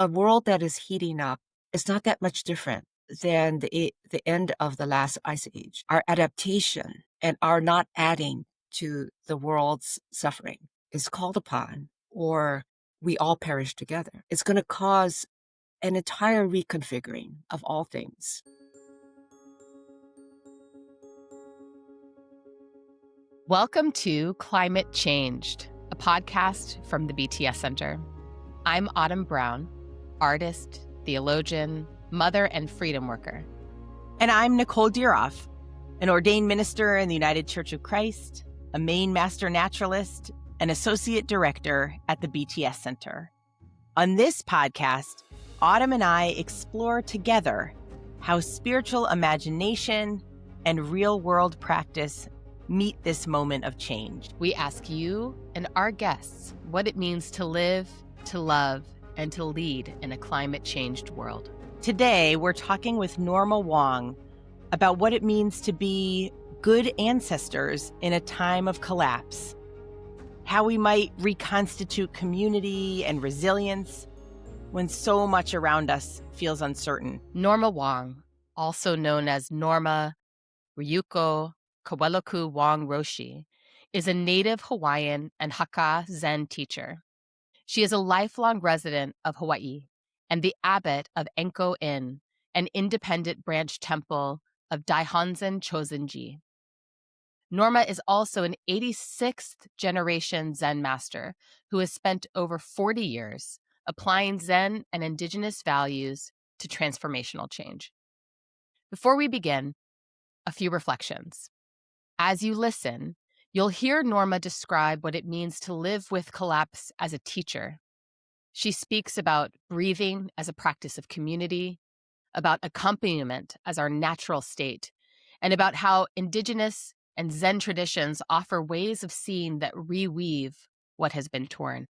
A world that is heating up is not that much different than the end of the last ice age. Our adaptation and our not adding to the world's suffering is called upon, or we all perish together. It's going to cause an entire reconfiguring of all things. Welcome to Climate Changed, a podcast from the BTS Center. I'm Autumn Brown, artist, theologian, mother, and freedom worker. And I'm Nicole Diroff, an ordained minister in the United Church of Christ, a Maine master naturalist, and associate director at the BTS Center. On this podcast, Autumn and I explore together how spiritual imagination and real-world practice meet this moment of change. We ask you and our guests what it means to live, to love, and to lead in a climate-changed world. Today, we're talking with Norma Wong about what it means to be good ancestors in a time of collapse, how we might reconstitute community and resilience when so much around us feels uncertain. Norma Wong, also known as Norma Ryuko Kaweloku Wong Roshi, is a native Hawaiian and Hakka Zen teacher. She is a lifelong resident of Hawaii and the abbot of Enko Inn, an independent branch temple of Daihonzen Chozenji. Norma is also an 86th generation Zen master who has spent over 40 years applying Zen and indigenous values to transformational change. Before we begin, a few reflections. As you listen, you'll hear Norma describe what it means to live with collapse as a teacher. She speaks about breathing as a practice of community, about accompaniment as our natural state, and about how indigenous and Zen traditions offer ways of seeing that reweave what has been torn.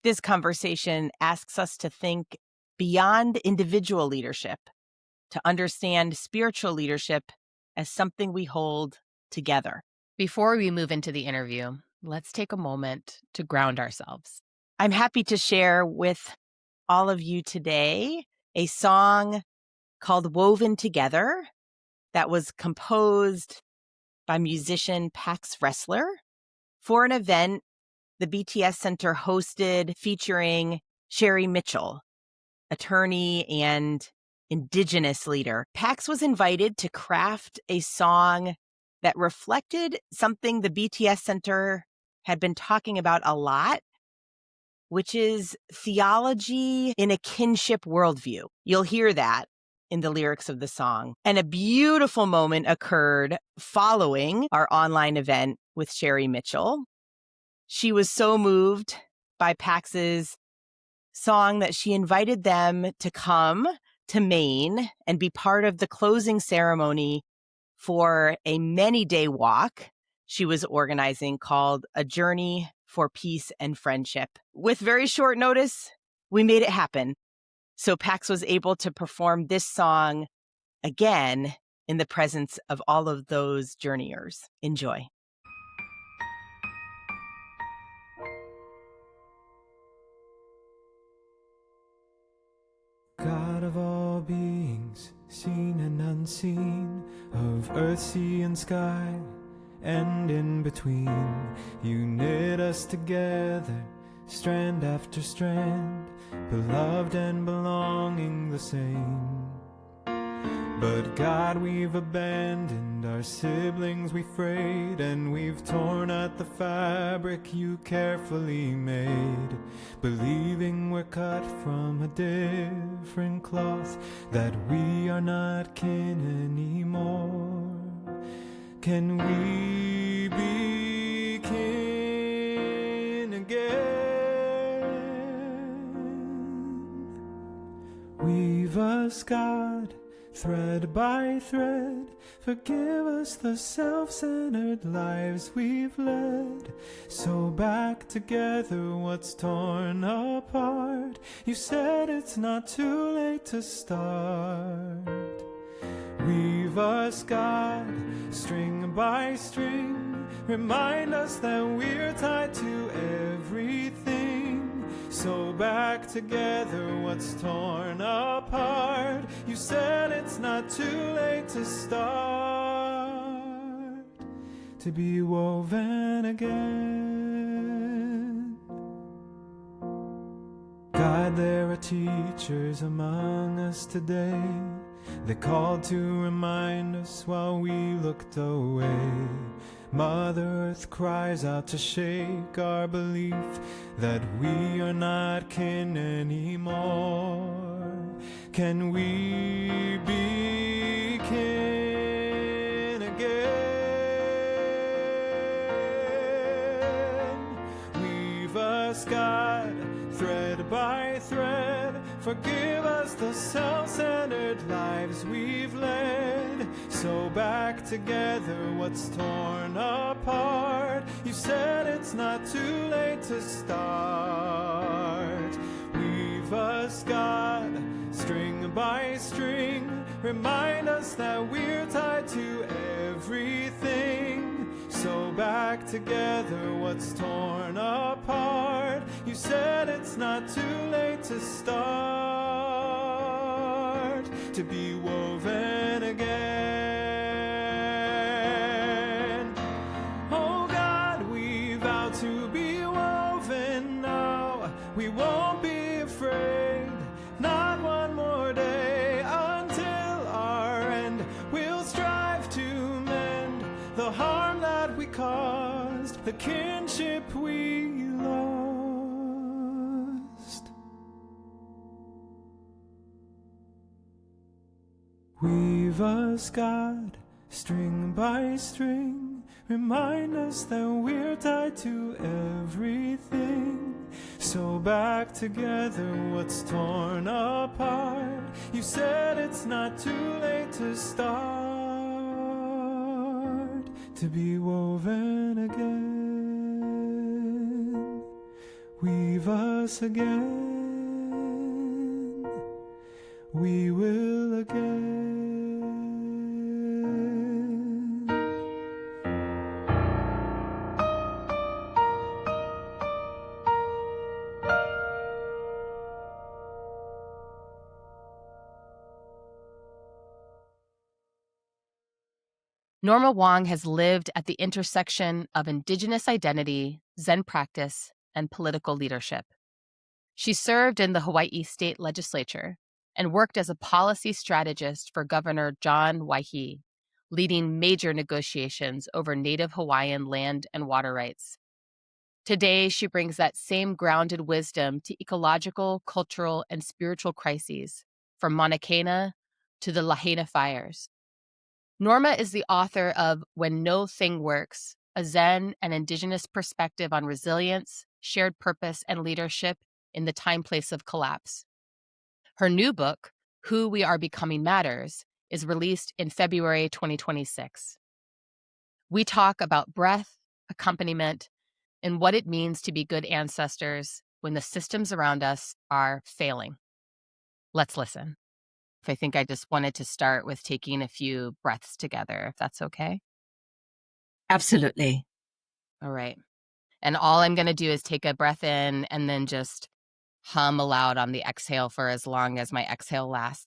This conversation asks us to think beyond individual leadership, to understand spiritual leadership as something we hold together. Before we move into the interview, let's take a moment to ground ourselves. I'm happy to share with all of you today a song called Woven Together that was composed by musician Pax Ressler for an event the BTS Center hosted featuring Sherry Mitchell, attorney and Indigenous leader. Pax was invited to craft a song that reflected something the BTS Center had been talking about a lot, which is theology in a kinship worldview. You'll hear that in the lyrics of the song. And a beautiful moment occurred following our online event with Sherry Mitchell. She was so moved by Pax's song that she invited them to come to Maine and be part of the closing ceremony for a many-day walk she was organizing called A Journey for Peace and Friendship. With very short notice, we made it happen. So Pax was able to perform this song again in the presence of all of those journeyers. Enjoy. God of all beings, seen and unseen, of earth, sea, and sky, and in between, you knit us together, strand after strand, beloved and belonging the same. But God, we've abandoned our siblings, we frayed, and we've torn at the fabric you carefully made, believing we're cut from a different cloth, that we are not kin anymore. Can we be kin again? Weave us, God, thread by thread, forgive us the self-centered lives we've led. Sew back together what's torn apart. You said it's not too late to start. Weave us, God, string by string. Remind us that we're tied to everything. sew back together what's torn apart. You said it's not too late to start, to be woven again. God, there are teachers among us today. They called to remind us while we looked away. Mother Earth cries out to shake our belief that we are not kin anymore. Can we be kin again? Weave us, God, thread by thread. Forgive us the self-centered lives we've led. Sew back together what's torn apart. You said it's not too late to start. Weave us, God, string by string. Remind us that we're tied to everything. Sew back together what's torn apart. You said it's not too late to start, to be woven again. Oh God, we vow to be woven now. We won't be afraid, not one more day until our end. We'll strive to mend the harm that we caused, the kinship we lost. Weave us, God, string by string. Remind us that we're tied to everything. Sew back together what's torn apart. You said it's not too late to start, to be woven again. Weave us again. We will again. Norma Wong has lived at the intersection of Indigenous identity, Zen practice, and political leadership. She served in the Hawaii state legislature and worked as a policy strategist for Governor John Waihee, leading major negotiations over Native Hawaiian land and water rights. Today, she brings that same grounded wisdom to ecological, cultural, and spiritual crises, from Mauna Kea to the Lahaina fires. Norma is the author of When No Thing Works, a Zen and Indigenous perspective on resilience, shared purpose, and leadership in the time-place of collapse. Her new book, Who We Are Becoming Matters, is released in February 2026. We talk about breath, accompaniment, and what it means to be good ancestors when the systems around us are failing. Let's listen. I think I just wanted to start with taking a few breaths together, if that's okay. Absolutely. All right. And all I'm going to do is take a breath in and then just hum aloud on the exhale for as long as my exhale lasts.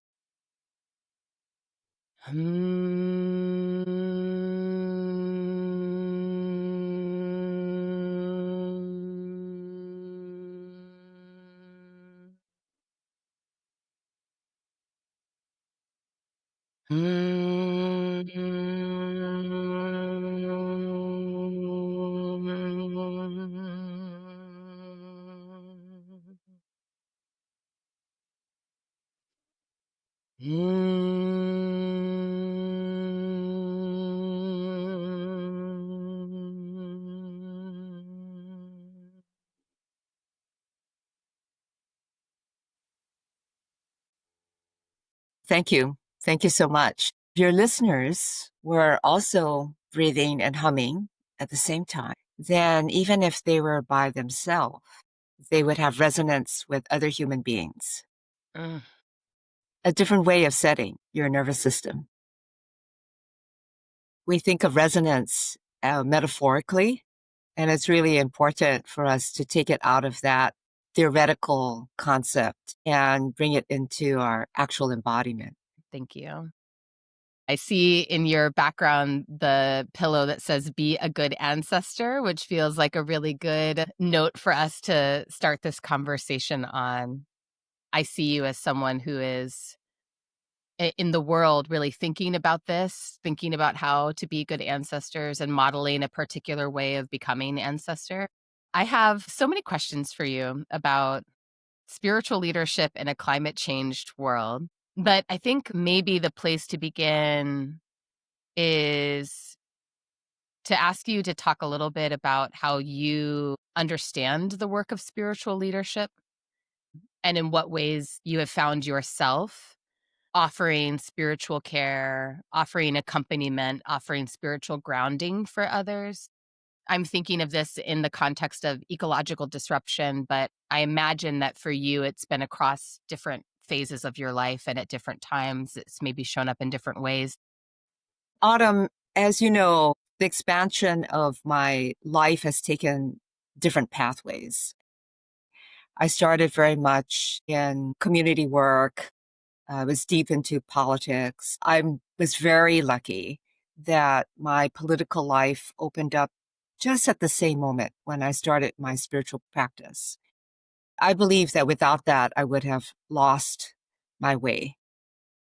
Thank you. Thank you so much. Your listeners were also breathing and humming at the same time. Then, even if they were by themselves, they would have resonance with other human beings. A different way of setting your nervous system. We think of resonance metaphorically, and it's really important for us to take it out of that theoretical concept and bring it into our actual embodiment. Thank you. I see in your background the pillow that says "Be a good ancestor," which feels like a really good note for us to start this conversation on. I see you as someone who is in the world really thinking about this, thinking about how to be good ancestors and modeling a particular way of becoming ancestor. I have so many questions for you about spiritual leadership in a climate changed world. But I think maybe the place to begin is to ask you to talk a little bit about how you understand the work of spiritual leadership and in what ways you have found yourself offering spiritual care, offering accompaniment, offering spiritual grounding for others. I'm thinking of this in the context of ecological disruption, but I imagine that for you, it's been across different phases of your life and at different times. It's maybe shown up in different ways. Autumn, as you know, the expansion of my life has taken different pathways. I started very much in community work. I was deep into politics. I was very lucky that my political life opened up just at the same moment when I started my spiritual practice. I believe that without that, I would have lost my way,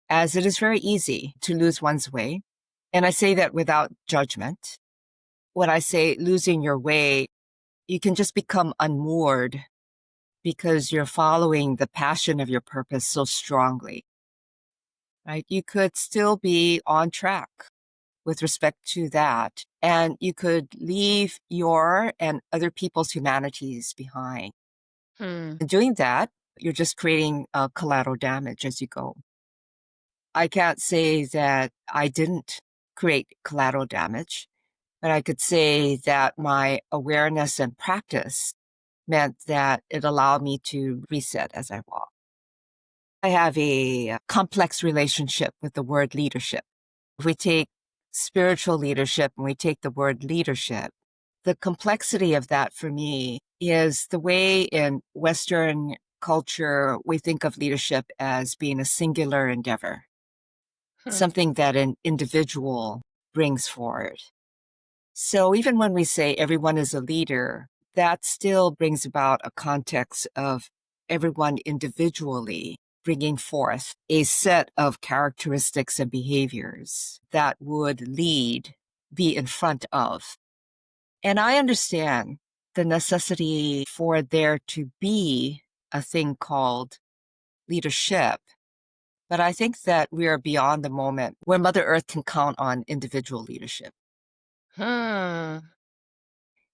as it is very easy to lose one's way. And I say that without judgment. When I say losing your way, you can just become unmoored because you're following the passion of your purpose so strongly, right? You could still be on track with respect to that, and you could leave your and other people's humanities behind. In doing that, you're just creating collateral damage as you go. I can't say that I didn't create collateral damage, but I could say that my awareness and practice meant that it allowed me to reset as I walk. I have a complex relationship with the word leadership. If we take spiritual leadership and we take the word leadership, the complexity of that for me is the way in Western culture we think of leadership as being a singular endeavor, something that an individual brings forward. So even when we say everyone is a leader, that still brings about a context of everyone individually bringing forth a set of characteristics and behaviors that would lead, be in front of. And I understand the necessity for there to be a thing called leadership. But I think that we are beyond the moment where Mother Earth can count on individual leadership.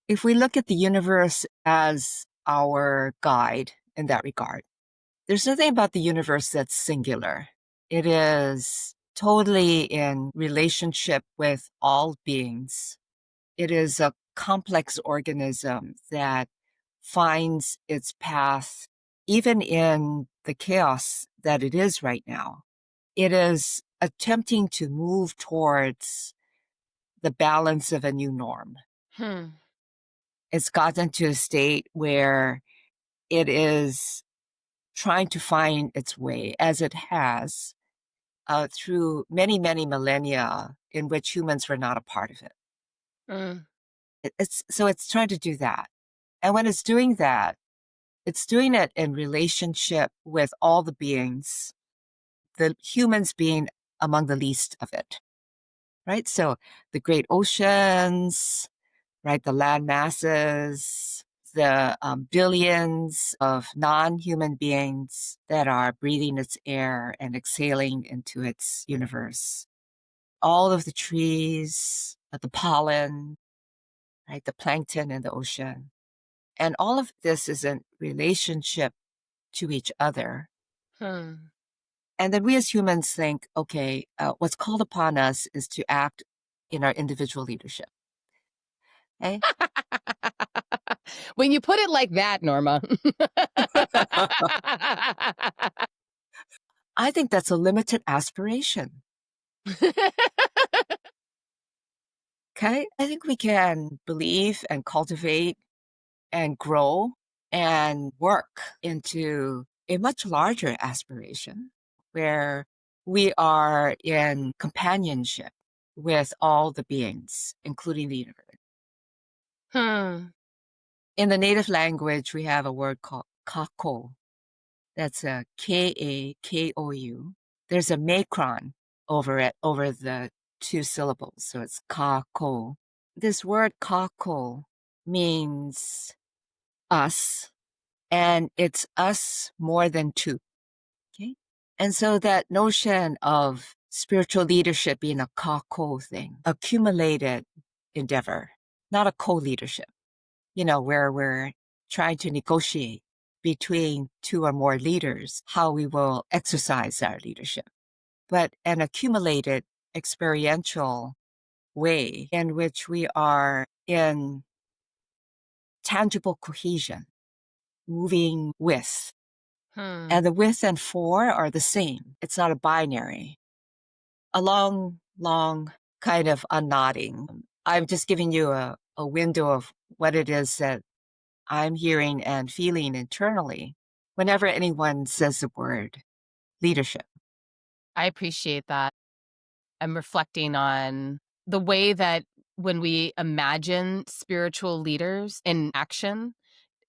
If we look at the universe as our guide in that regard, there's nothing about the universe that's singular. It is totally in relationship with all beings. It is a complex organism that finds its path even in the chaos that it is right now. It is attempting to move towards the balance of a new norm. It's gotten to a state where it is trying to find its way, as it has through many, many millennia in which humans were not a part of it. So it's trying to do that. And when it's doing that, it's doing it in relationship with all the beings, the humans being among the least of it, right? So the great oceans, right? The land masses, the billions of non-human beings that are breathing its air and exhaling into its universe. All of the trees, the pollen, right? The plankton in the ocean. And all of this is in relationship to each other. And then we as humans think, okay, what's called upon us is to act in our individual leadership. Okay? When you put it like that, Norma. I think that's a limited aspiration. Okay? I think we can believe and cultivate and grow and work into a much larger aspiration where we are in companionship with all the beings, including the universe. In the native language, we have a word called Kakou. That's a Kakou. There's a macron over it, over the two syllables. So it's Kakou. This word Kakou means us, and it's us more than two. Okay. And so that notion of spiritual leadership being a Kakou thing, accumulated endeavor, not a co-leadership, where we're trying to negotiate between two or more leaders how we will exercise our leadership, but an accumulated experiential way in which we are in tangible cohesion, moving with. And the with and for are the same. It's not a binary. A long kind of unnodding. I'm just giving you a window of what it is that I'm hearing and feeling internally whenever anyone says the word leadership. I appreciate that. I'm reflecting on the way that when we imagine spiritual leaders in action,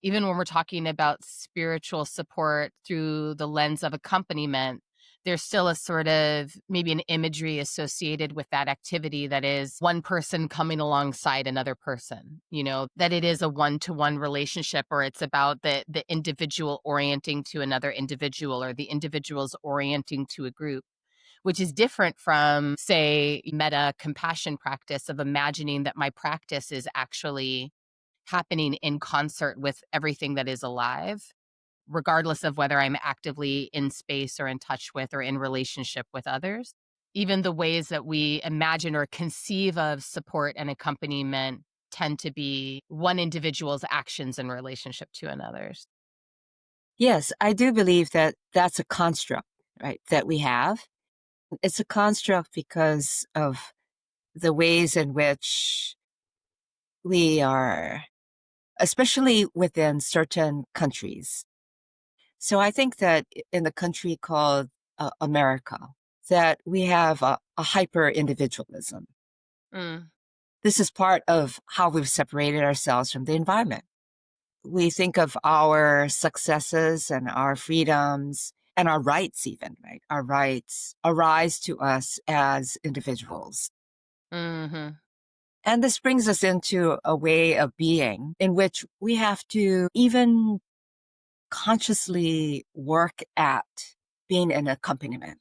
even when we're talking about spiritual support through the lens of accompaniment, there's still a sort of maybe an imagery associated with that activity that is one person coming alongside another person, that it is a one-to-one relationship, or it's about the individual orienting to another individual, or the individuals orienting to a group, which is different from, say, meta compassion practice of imagining that my practice is actually happening in concert with everything that is alive, regardless of whether I'm actively in space or in touch with or in relationship with others. Even the ways that we imagine or conceive of support and accompaniment tend to be one individual's actions in relationship to another's. Yes, I do believe that that's a construct, right, that we have. It's a construct because of the ways in which we are, especially within certain countries. So I think that in the country called America, that we have a hyper-individualism. This is part of how we've separated ourselves from the environment. We think of our successes and our freedoms and our rights even, right? Our rights arise to us as individuals. Mm-hmm. And this brings us into a way of being in which we have to even consciously work at being an accompaniment,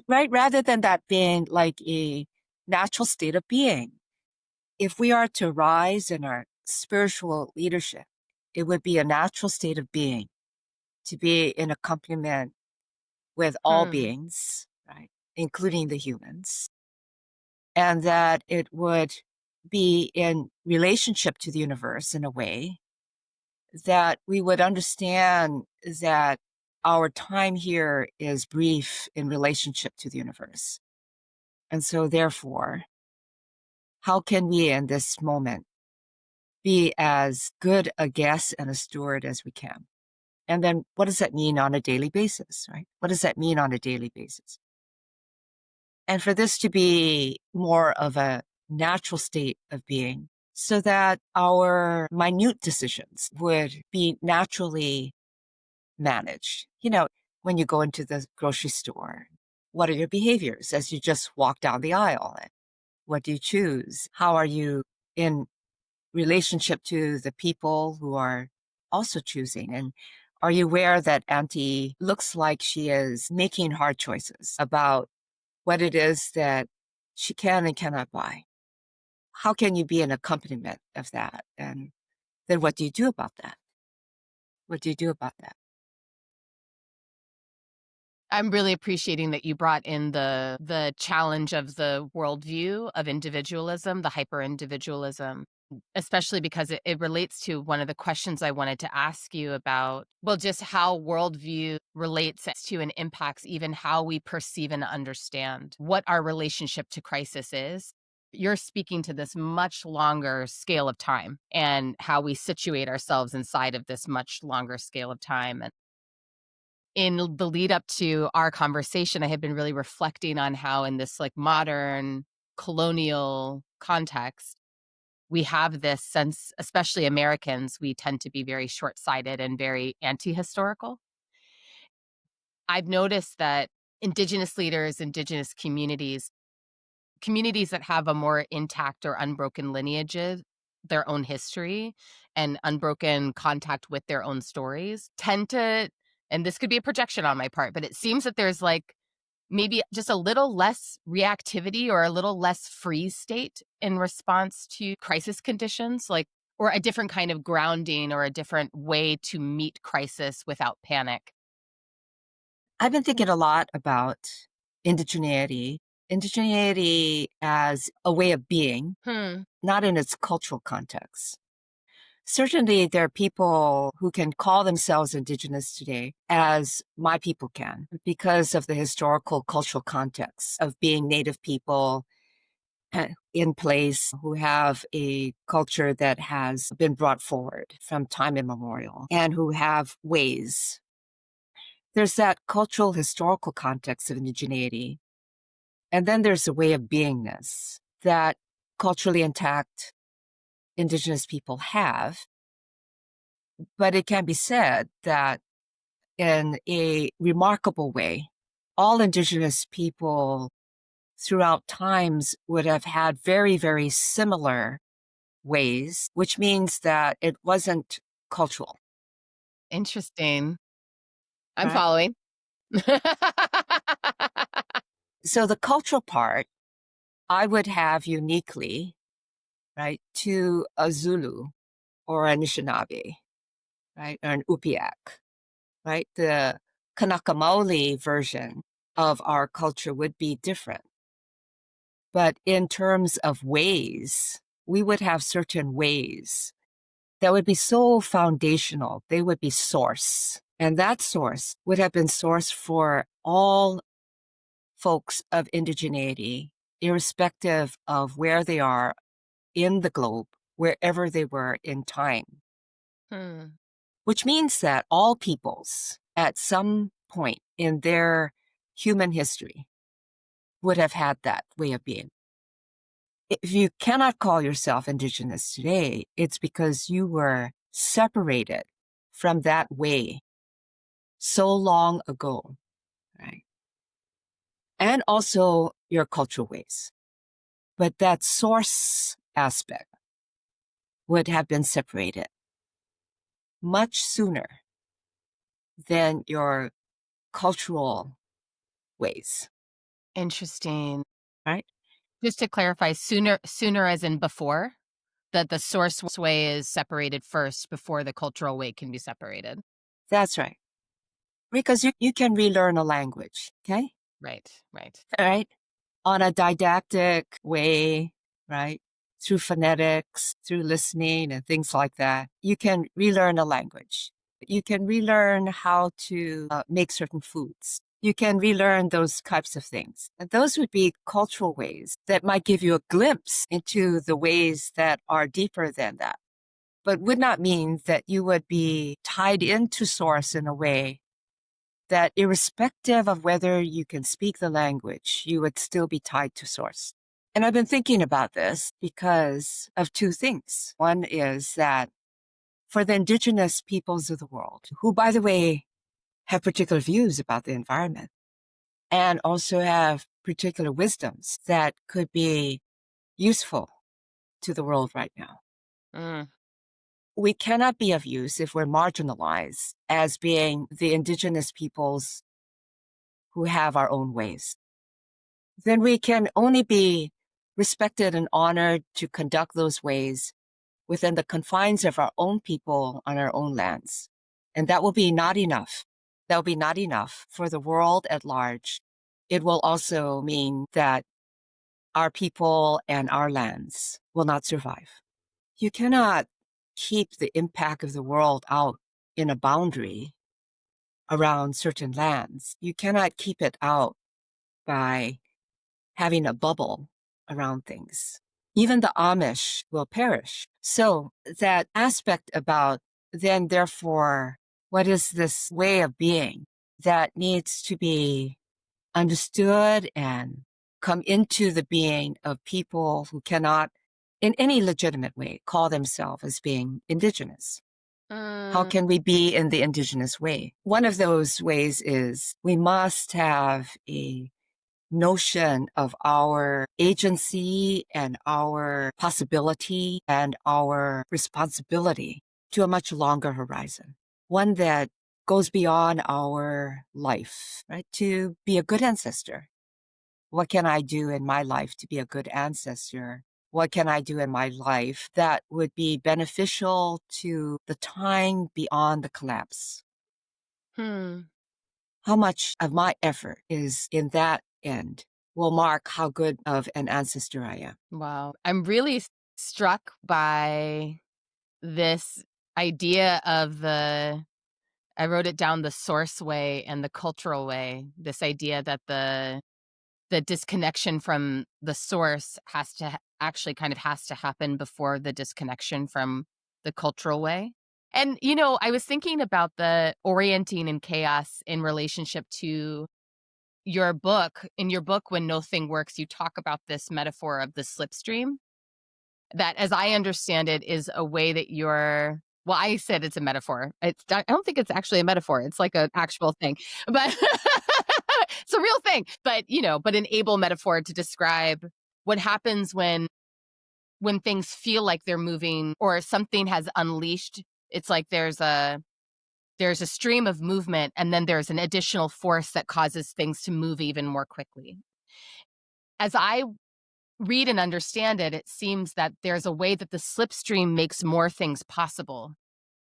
right? Rather than that being like a natural state of being. If we are to rise in our spiritual leadership, it would be a natural state of being to be in accompaniment with all beings, right? Including the humans. And that it would be in relationship to the universe in a way that we would understand that our time here is brief in relationship to the universe. And so therefore, how can we in this moment be as good a guest and a steward as we can? And then what does that mean on a daily basis, right? What does that mean on a daily basis? And for this to be more of a natural state of being so that our minute decisions would be naturally managed. When you go into the grocery store, what are your behaviors as you just walk down the aisle? What do you choose? How are you in relationship to the people who are also choosing? And are you aware that Auntie looks like she is making hard choices about what it is that she can and cannot buy? How can you be an accompaniment of that? And then what do you do about that? What do you do about that? I'm really appreciating that you brought in the challenge of the worldview of individualism, the hyper-individualism, especially because it relates to one of the questions I wanted to ask you about, well, just how worldview relates to and impacts even how we perceive and understand what our relationship to crisis is. You're speaking to this much longer scale of time and how we situate ourselves inside of this much longer scale of time. And in the lead up to our conversation, I had been really reflecting on how in this like modern colonial context, we have this sense, especially Americans, we tend to be very short-sighted and very anti-historical. I've noticed that Indigenous leaders, Indigenous communities that have a more intact or unbroken lineages, their own history, and unbroken contact with their own stories tend to, and this could be a projection on my part, but it seems that there's like maybe just a little less reactivity or a little less freeze state in response to crisis conditions, like, or a different kind of grounding or a different way to meet crisis without panic. I've been thinking a lot about indigeneity. Indigeneity as a way of being, not in its cultural context. Certainly, there are people who can call themselves indigenous today, as my people can, because of the historical cultural context of being Native people in place who have a culture that has been brought forward from time immemorial and who have ways. There's that cultural historical context of indigeneity. And then there's a way of beingness that culturally intact Indigenous people have. But it can be said that in a remarkable way, all Indigenous people throughout times would have had very, very similar ways, which means that it wasn't cultural. Interesting. I'm Right. following. So the cultural part, I would have uniquely, right, to a Zulu or a Anishinaabe, right, or an Upiak, right? The Kanaka Maoli version of our culture would be different. But in terms of ways, we would have certain ways that would be so foundational. They would be source. And that source would have been source for all folks of indigeneity, irrespective of where they are in the globe, wherever they were in time. Which means that all peoples at some point in their human history would have had that way of being. If you cannot call yourself indigenous today, it's because you were separated from that way so long ago, right? And also your cultural ways. But that source aspect would have been separated much sooner than your cultural ways, Interesting. right? Just to clarify, sooner as in before, that the source way is separated first before the cultural way can be separated. That's right. Because you can relearn a language, okay? Right. All right? On a didactic way, right? Through phonetics, through listening and things like that. You can relearn a language. You can relearn how to make certain foods. You can relearn those types of things. And those would be cultural ways that might give you a glimpse into the ways that are deeper than that, but would not mean that you would be tied into source in a way that irrespective of whether you can speak the language, you would still be tied to source. And I've been thinking about this because of two things. One is that for the indigenous peoples of the world, who, by the way, have particular views about the environment and also have particular wisdoms that could be useful to the world right now. We cannot be of use if we're marginalized as being the indigenous peoples who have our own ways. Then we can only be respected and honored to conduct those ways within the confines of our own people on our own lands. And that will be not enough. That will be not enough for the world at large. It will also mean that our people and our lands will not survive. You cannot keep the impact of the world out in a boundary around certain lands. You cannot keep it out by having a bubble around things. Even the Amish will perish. So that aspect about then, therefore, what is this way of being that needs to be understood and come into the being of people who cannot, in any legitimate way, call themselves as being indigenous. How can we be in the indigenous way? One of those ways is we must have a notion of our agency and our possibility and our responsibility to a much longer horizon, one that goes beyond our life, right? To be a good ancestor. What can I do in my life to be a good ancestor? What can I do in my life that would be beneficial to the time beyond the collapse? How much of my effort is in that end will mark how good of an ancestor I am. Wow. I'm really struck by this idea of I wrote it down, the source way and the cultural way. This idea that the disconnection from the source has to actually kind of has to happen before the disconnection from the cultural way. And, I was thinking about the orienting and chaos in relationship to your book. In your book, When No Thing Works, you talk about this metaphor of the slipstream that, as I understand it, is a way that well, I said it's a metaphor. I don't think it's actually a metaphor. It's like an actual thing, but it's a real thing. But an able metaphor to describe what happens when things feel like they're moving or something has unleashed. It's like there's a stream of movement, and then there's an additional force that causes things to move even more quickly. As I read and understand it, it seems that there's a way that the slipstream makes more things possible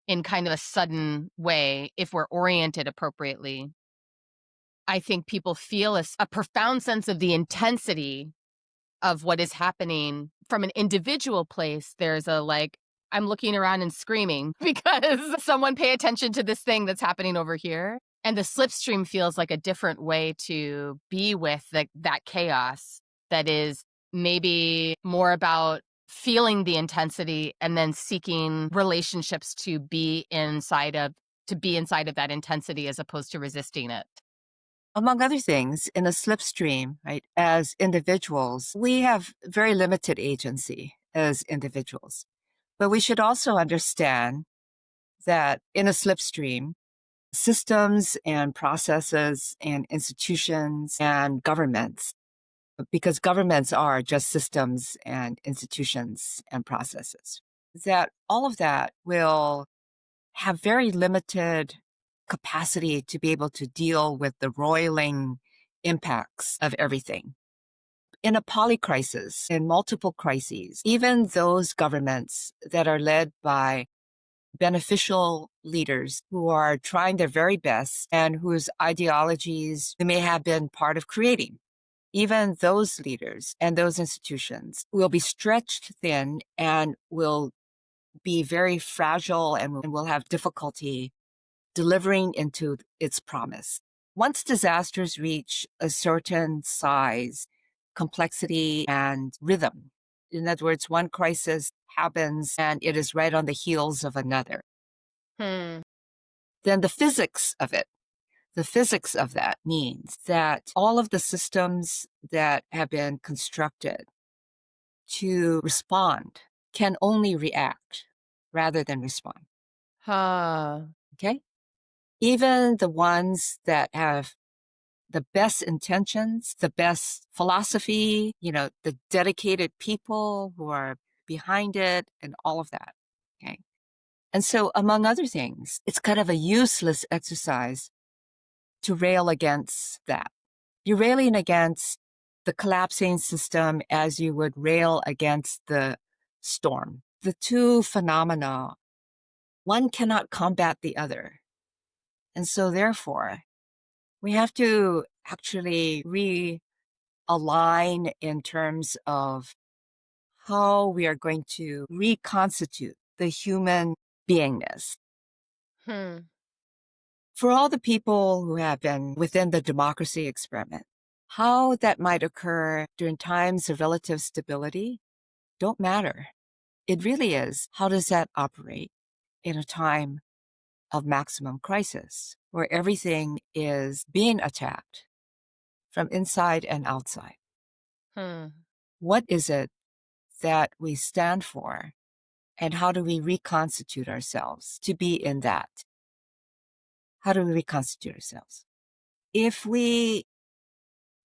in kind of a sudden way if we're oriented appropriately. I think people feel a profound sense of the intensity of what is happening from an individual place. There's I'm looking around and screaming because someone pay attention to this thing that's happening over here. And the slipstream feels like a different way to be with that chaos that is maybe more about feeling the intensity and then seeking relationships to be inside of that intensity as opposed to resisting it. Among other things, in a slipstream, right, as individuals, we have very limited agency as individuals. But we should also understand that in a slipstream, systems and processes and institutions and governments, because governments are just systems and institutions and processes, that all of that will have very limited capacity to be able to deal with the roiling impacts of everything. In a polycrisis, in multiple crises, even those governments that are led by beneficial leaders who are trying their very best and whose ideologies they may have been part of creating, even those leaders and those institutions will be stretched thin and will be very fragile and will have difficulty delivering into its promise. Once disasters reach a certain size, complexity, and rhythm, in other words, one crisis happens and it is right on the heels of another, then the physics of that means that all of the systems that have been constructed to respond can only react rather than respond. Okay? Even the ones that have the best intentions, the best philosophy, the dedicated people who are behind it and all of that. Okay. And so, among other things, it's kind of a useless exercise to rail against that. You're railing against the collapsing system as you would rail against the storm. The two phenomena, one cannot combat the other. And so therefore, we have to actually realign in terms of how we are going to reconstitute the human beingness. For all the people who have been within the democracy experiment, how that might occur during times of relative stability don't matter. It really is, how does that operate in a time of maximum crisis where everything is being attacked from inside and outside? What is it that we stand for, and how do we reconstitute ourselves to be in that? How do we reconstitute ourselves? If we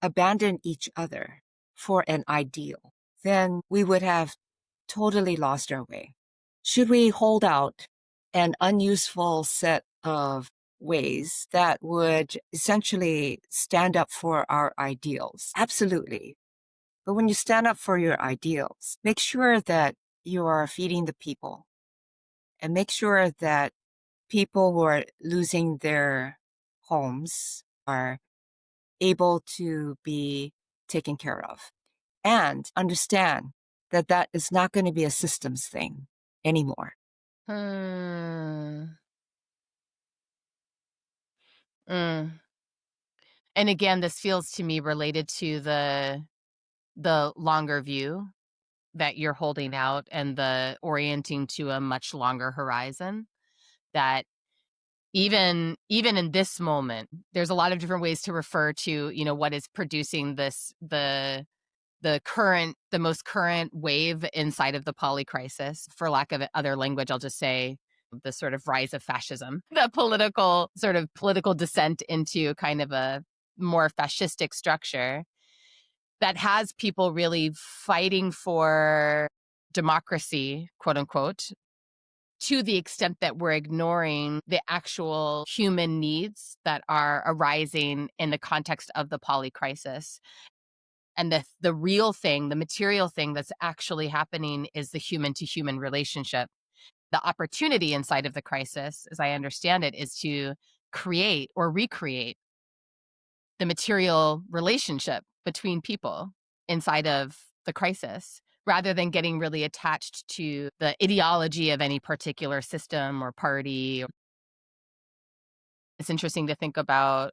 abandon each other for an ideal, then we would have totally lost our way. Should we hold out an unuseful set of ways that would essentially stand up for our ideals? Absolutely. But when you stand up for your ideals, make sure that you are feeding the people, and make sure that people who are losing their homes are able to be taken care of. And understand that that is not going to be a systems thing anymore. Mm. And again, this feels to me related to the longer view that you're holding out and the orienting to a much longer horizon. That even in this moment, there's a lot of different ways to refer to, what is producing this the most current wave inside of the polycrisis. For lack of other language, I'll just say the sort of rise of fascism, the political descent into kind of a more fascistic structure that has people really fighting for democracy, quote unquote, to the extent that we're ignoring the actual human needs that are arising in the context of the polycrisis. And the real thing, the material thing that's actually happening is the human to human relationship. The opportunity inside of the crisis, as I understand it, is to create or recreate the material relationship between people inside of the crisis, rather than getting really attached to the ideology of any particular system or party. It's interesting to think about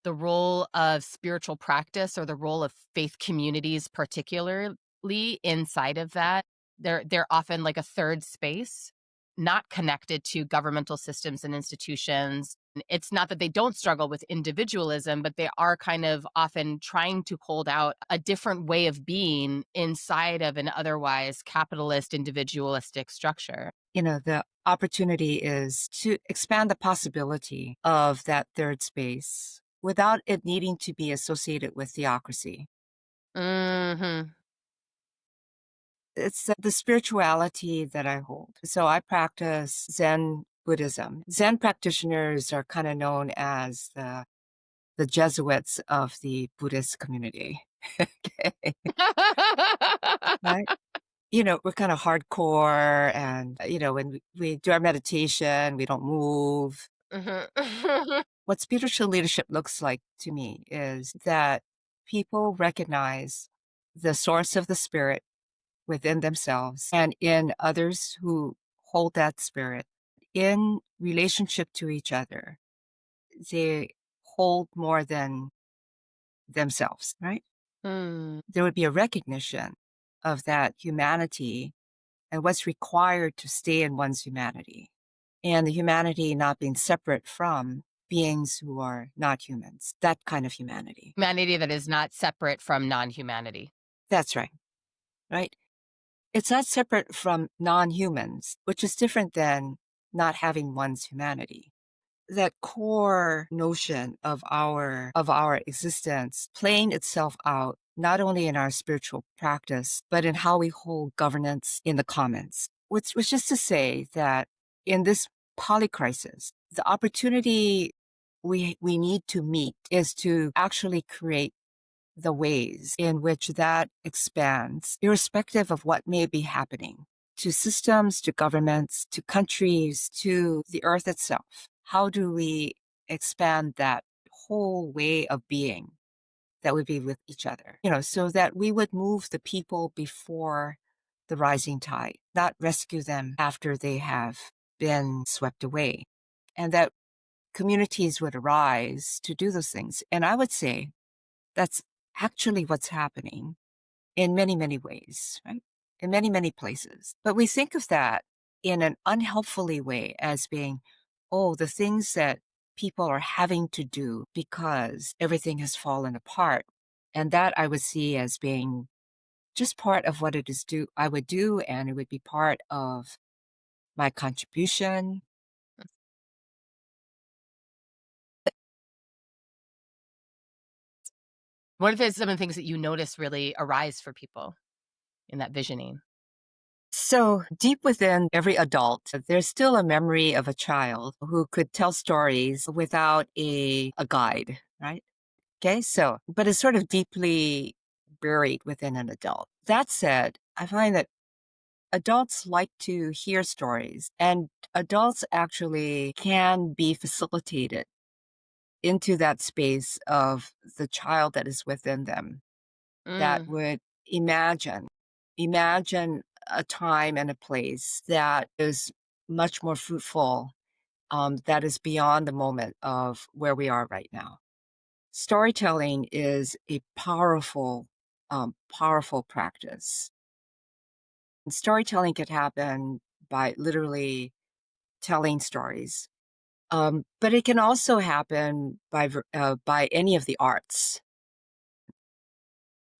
the role of spiritual practice, or the role of faith communities, particularly inside of that. They're often like a third space, not connected to governmental systems and institutions. It's not that they don't struggle with individualism, but they are kind of often trying to hold out a different way of being inside of an otherwise capitalist, individualistic structure. The opportunity is to expand the possibility of that third space without it needing to be associated with theocracy. Mm-hmm. It's the spirituality that I hold. So I practice Zen Buddhism. Zen practitioners are kind of known as the Jesuits of the Buddhist community. Okay. Right? We're kind of hardcore, and, when we do our meditation, we don't move. What spiritual leadership looks like to me is that people recognize the source of the spirit within themselves and in others who hold that spirit. In relationship to each other, they hold more than themselves, right? There would be a recognition of that humanity and what's required to stay in one's humanity, and the humanity not being separate from beings who are not humans, that kind of humanity. Humanity that is not separate from non-humanity. That's right. Right? It's not separate from non-humans, which is different than not having one's humanity. That core notion of our existence playing itself out not only in our spiritual practice, but in how we hold governance in the commons. Which is to say that in this polycrisis, the opportunity we need to meet is to actually create the ways in which that expands, irrespective of what may be happening, to systems, to governments, to countries, to the earth itself. How do we expand that whole way of being that would be with each other, so that we would move the people before the rising tide, not rescue them after they have been swept away, and that communities would arise to do those things. And I would say that's actually what's happening in many, many ways, right? in many, many places. But we think of that in an unhelpfully way as being, oh, the things that people are having to do because everything has fallen apart. And that I would see as being just part of what it is I would do, and it would be part of my contribution. What if some of the things that you notice really arise for people in that visioning? So deep within every adult, there's still a memory of a child who could tell stories without a guide, right? Okay, so, but it's sort of deeply buried within an adult. That said, I find that adults like to hear stories, and adults actually can be facilitated into that space of the child that is within them that Mm, would imagine a time and a place that is much more fruitful, that is beyond the moment of where we are right now. Storytelling is a powerful practice. And storytelling could happen by literally telling stories, but it can also happen by any of the arts.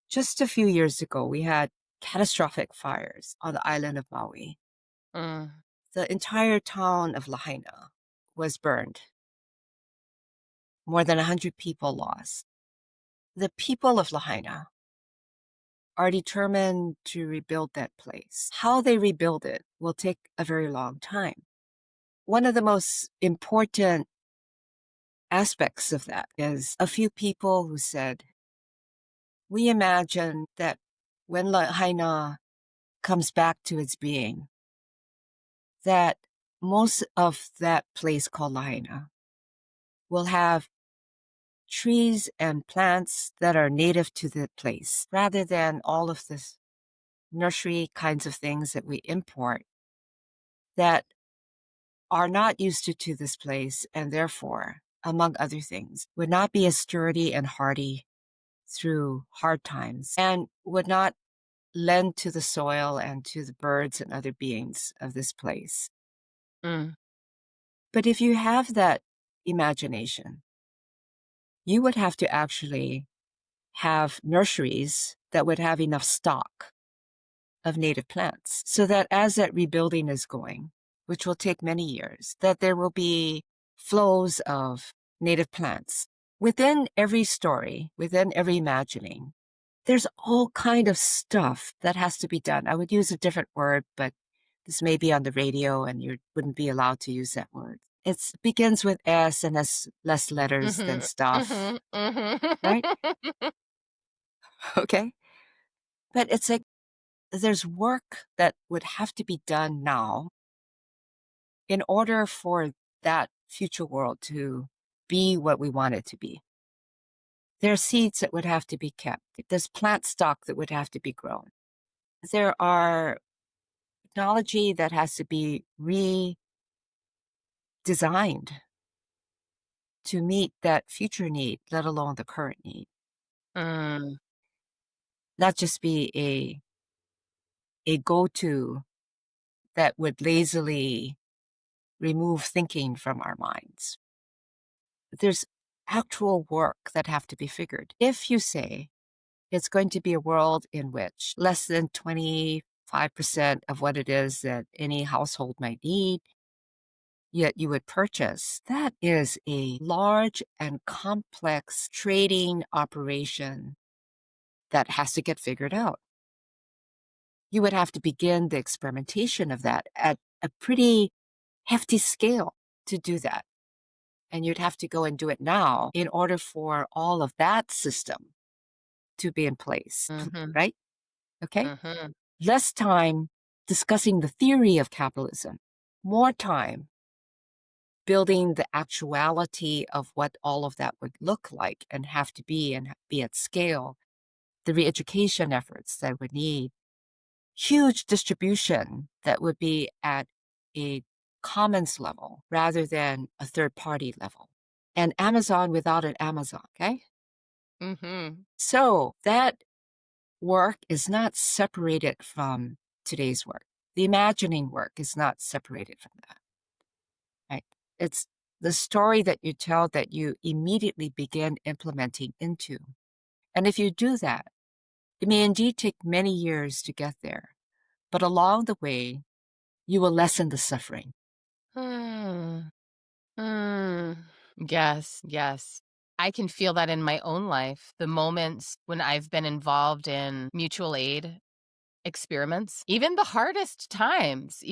Just a few years ago, we had catastrophic fires on the island of Maui. mm, The entire town of Lahaina was burned. More than 100 people lost. The people of Lahaina are determined to rebuild that place. How they rebuild it will take a very long time. One of the most important aspects of that is a few people who said, we imagine that when Lahaina comes back to its being, that most of that place called Lahaina will have trees and plants that are native to the place, rather than all of this nursery kinds of things that we import that are not used to this place, and therefore, among other things, would not be as sturdy and hardy through hard times, and would not lend to the soil and to the birds and other beings of this place. mm, But if you have that imagination, you would have to actually have nurseries that would have enough stock of native plants so that as that rebuilding is going, which will take many years, that there will be flows of native plants. Within every story, within every imagining, there's all kind of stuff that has to be done. I would use a different word, but this may be on the radio and you wouldn't be allowed to use that word. It begins with S and has less letters than mhm, stuff, mhm, mhm. right? Okay. But it's like there's work that would have to be done now in order for that future world to be what we want it to be. There are seeds that would have to be kept. There's plant stock that would have to be grown. There are technology that has to be redesigned to meet that future need, let alone the current need. Mm, Not just be a go-to that would lazily remove thinking from our minds. There's actual work that have to be figured. If you say it's going to be a world in which less than 25% of what it is that any household might need, yet you would purchase, that is a large and complex trading operation that has to get figured out. You would have to begin the experimentation of that at a pretty hefty scale to do that. And you'd have to go and do it now in order for all of that system to be in place, mhm, right? Okay. mhm, Less time discussing the theory of capitalism, more time building the actuality of what all of that would look like and have to be and be at scale, the re-education efforts that would need, huge distribution that would be at a commons level rather than a third party level. And Amazon without an Amazon, okay? mhm. So that work is not separated from today's work. The imagining work is not separated from that, right? It's the story that you tell that you immediately begin implementing into. And if you do that, it may indeed take many years to get there, but along the way, you will lessen the suffering. Mm. Mm. Yes, yes. I can feel that in my own life. The moments when I've been involved in mutual aid experiments, even the hardest times,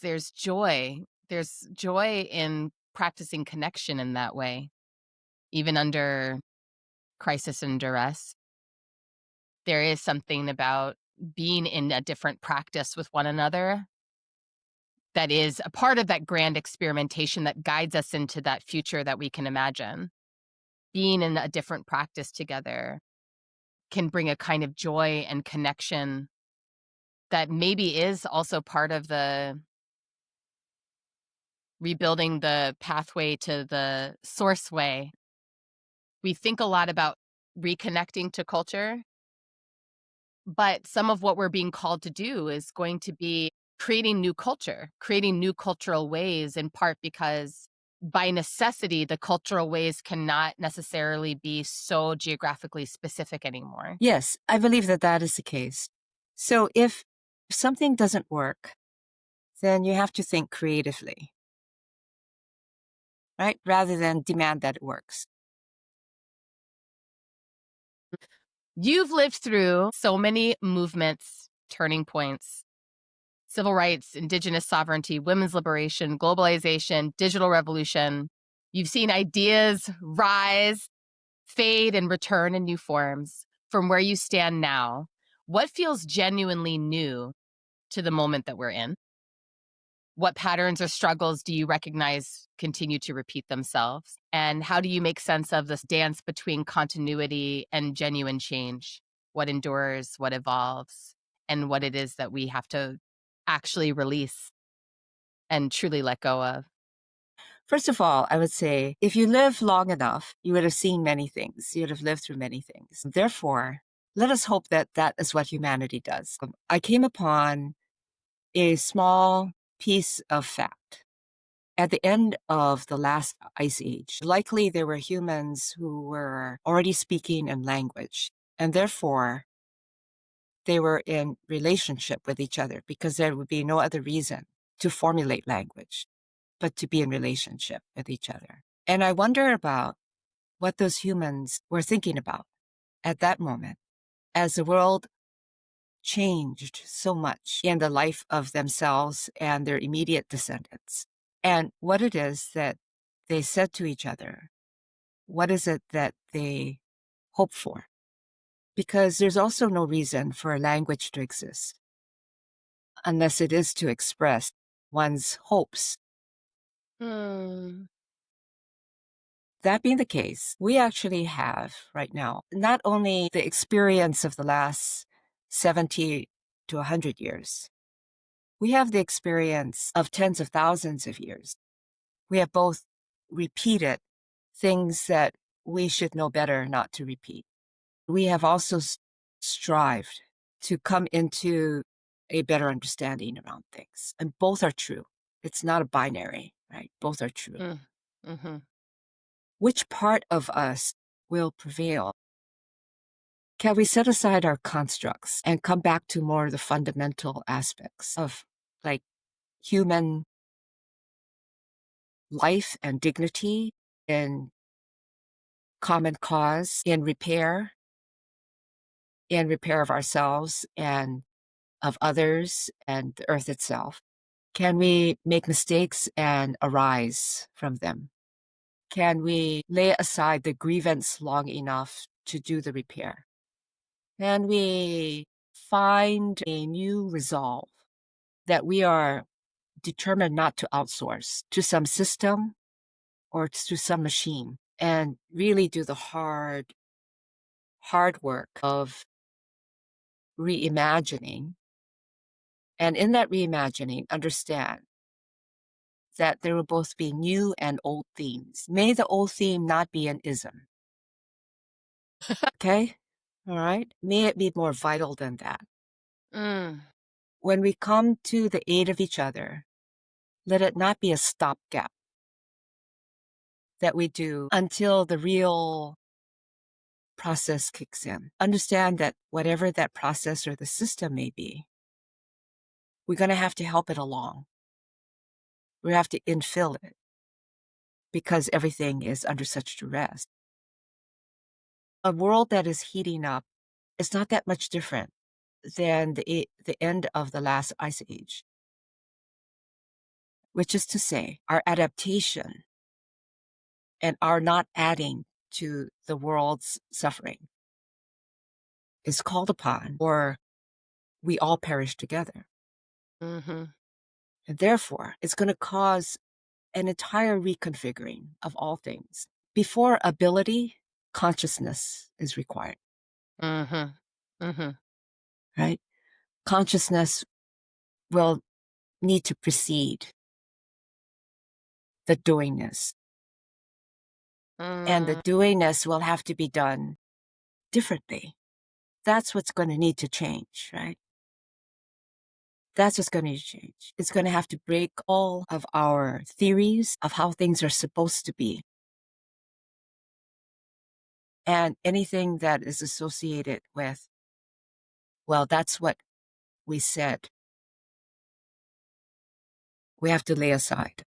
there's joy. There's joy in practicing connection in that way, even under crisis and duress. There is something about being in a different practice with one another that is a part of that grand experimentation that guides us into that future that we can imagine. Being in a different practice together can bring a kind of joy and connection that maybe is also part of the rebuilding the pathway to the source way. We think a lot about reconnecting to culture, but some of what we're being called to do is going to be creating new culture, creating new cultural ways, in part because by necessity, the cultural ways cannot necessarily be so geographically specific anymore. Yes, I believe that that is the case. So if something doesn't work, then you have to think creatively, right? Rather than demand that it works. You've lived through so many movements, turning points, civil rights, indigenous sovereignty, women's liberation, globalization, digital revolution. You've seen ideas rise, fade, and return in new forms. From where you stand now, what feels genuinely new to the moment that we're in? What patterns or struggles do you recognize continue to repeat themselves? And how do you make sense of this dance between continuity and genuine change? What endures, what evolves, and what it is that we have to actually release and truly let go of? First of all, I would say if you live long enough, you would have seen many things. You would have lived through many things. Therefore, let us hope that that is what humanity does. I came upon a small piece of fact. At the end of the last ice age, likely there were humans who were already speaking in language, and therefore they were in relationship with each other because there would be no other reason to formulate language but to be in relationship with each other. And I wonder about what those humans were thinking about at that moment as the world changed so much in the life of themselves and their immediate descendants. And what it is that they said to each other, what is it that they hope for? Because there's also no reason for a language to exist unless it is to express one's hopes. That being the case, we actually have right now not only the experience of the last 70 to 100 years, we have the experience of tens of thousands of years. We have both repeated things that we should know better not to repeat. We have also strived to come into a better understanding around things, and both are true. It's not a binary, right? Both are true. Mm-hmm. Which part of us will prevail? Can we set aside our constructs and come back to more of the fundamental aspects of like human life and dignity in common cause, in repair of ourselves and of others and the earth itself? Can we make mistakes and arise from them? Can we lay aside the grievance long enough to do the repair? Can we find a new resolve that we are determined not to outsource to some system or to some machine and really do the hard work of reimagining? And in that reimagining, understand that there will both be new and old themes. May the old theme not be an ism. Okay? All right? May it be more vital than that. when we come to the aid of each other, let it not be a stopgap that we do until the real process kicks in. Understand that whatever that process or the system may be, we're going to have to help it along. We have to infill it because everything is under such duress. A world that is heating up is not that much different than the end of the last ice age, which is to say, our adaptation and our not adding to the world's suffering is called upon, or we all perish together. Mm-hmm. And therefore, it's going to cause an entire reconfiguring of all things. Before ability, consciousness is required. Mm-hmm. Mm-hmm. Right? Consciousness will need to precede the doingness. And the doingness will have to be done differently. That's what's going to need to change, right? That's what's going to change. It's going to have to break all of our theories of how things are supposed to be. And anything that is associated with, well, that's what we said. We have to lay aside.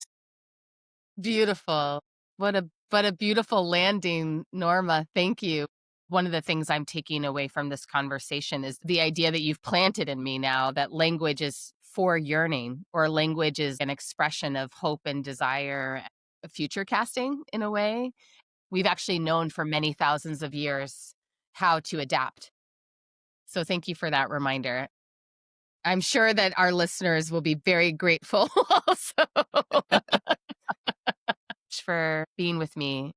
Beautiful. What a beautiful landing, Norma. Thank you. One of the things I'm taking away from this conversation is the idea that you've planted in me now that language is for yearning, or language is an expression of hope and desire, future casting in a way. We've actually known for many thousands of years how to adapt. So thank you for that reminder. I'm sure that our listeners will be very grateful also for being with me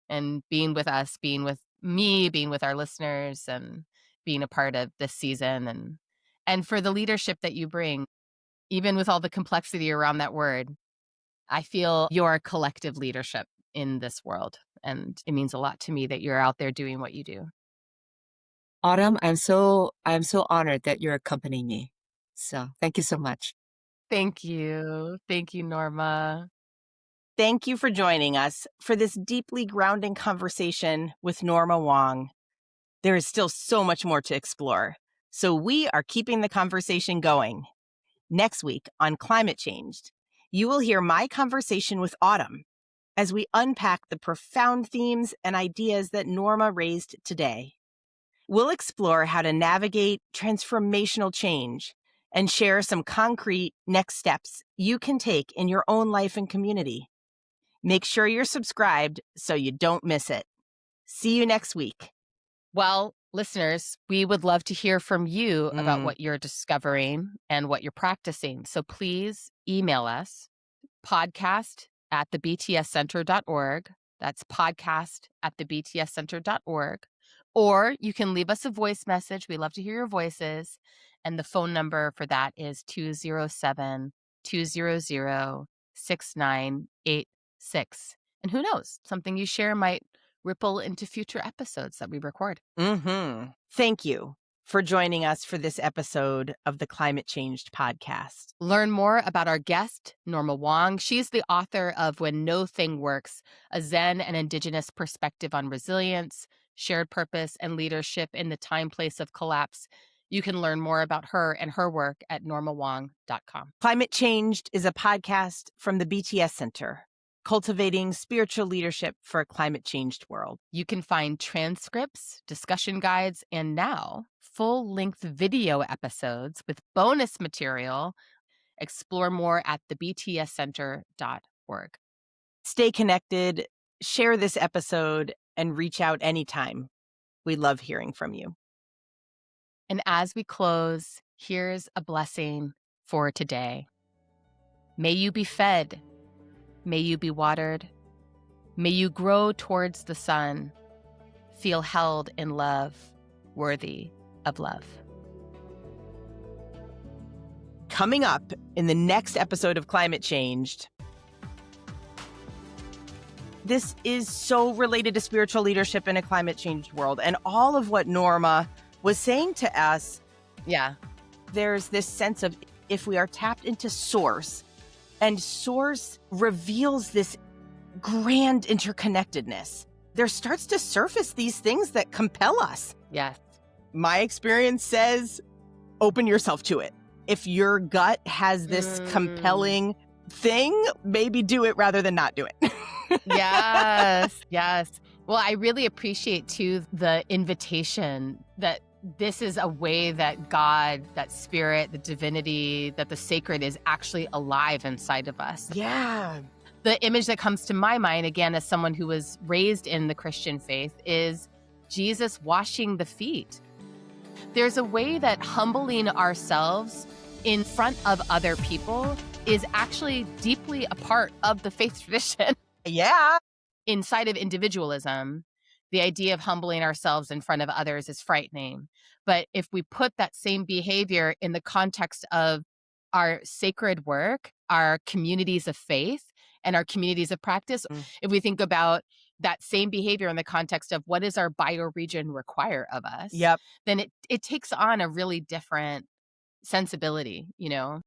and being with us, being with me, being with our listeners, and being a part of this season, and for the leadership that you bring, even with all the complexity around that word. I feel your collective leadership in this world, and it means a lot to me that you're out there doing what you do. Autumn, I'm so honored that you're accompanying me. So thank you so much. Thank you. Thank you, Norma. Thank you for joining us for this deeply grounding conversation with Norma Wong. There is still so much more to explore, so we are keeping the conversation going. Next week on Climate Changed, you will hear my conversation with Autumn as we unpack the profound themes and ideas that Norma raised today. We'll explore how to navigate transformational change and share some concrete next steps you can take in your own life and community. Make sure you're subscribed so you don't miss it. See you next week. Well, listeners, we would love to hear from you about what you're discovering and what you're practicing. So please email us, podcast@thebtscenter.org. That's podcast@thebtscenter.org. Or you can leave us a voice message. We love to hear your voices. And the phone number for that is 207-200-6986. And who knows, something you share might ripple into future episodes that we record. Thank you for joining us for this episode of the Climate Changed podcast. Learn more about our guest, Norma Wong. She's the author of When No Thing Works, a Zen and Indigenous perspective on resilience, shared purpose, and leadership in the time, place of collapse. You can learn more about her and her work at normawong.com. Climate Changed is a podcast from the BTS Center, cultivating spiritual leadership for a climate-changed world. You can find transcripts, discussion guides, and now full-length video episodes with bonus material. Explore more at thebtscenter.org. Stay connected, share this episode, and reach out anytime. We love hearing from you. And as we close, here's a blessing for today. May you be fed. May you be watered. May you grow towards the sun. Feel held in love, worthy of love. Coming up in the next episode of Climate Changed. This is so related to spiritual leadership in a climate changed world, and all of what Norma was saying to us. Yeah. there's this sense of if we are tapped into source, and source reveals this grand interconnectedness, there starts to surface these things that compel us. Yes. My experience says, open yourself to it. If your gut has this compelling thing, maybe do it rather than not do it. Yes, yes. Well, I really appreciate too the invitation that this is a way that God, that spirit, the divinity, that the sacred is actually alive inside of us. Yeah. The image that comes to my mind, again, as someone who was raised in the Christian faith, is Jesus washing the feet. There's a way that humbling ourselves in front of other people is actually deeply a part of the faith tradition. Yeah. Inside of individualism, the idea of humbling ourselves in front of others is frightening. But if we put that same behavior in the context of our sacred work, our communities of faith, and our communities of practice, if we think about that same behavior in the context of what does our bioregion require of us, Yep. then it takes on a really different sensibility, you know?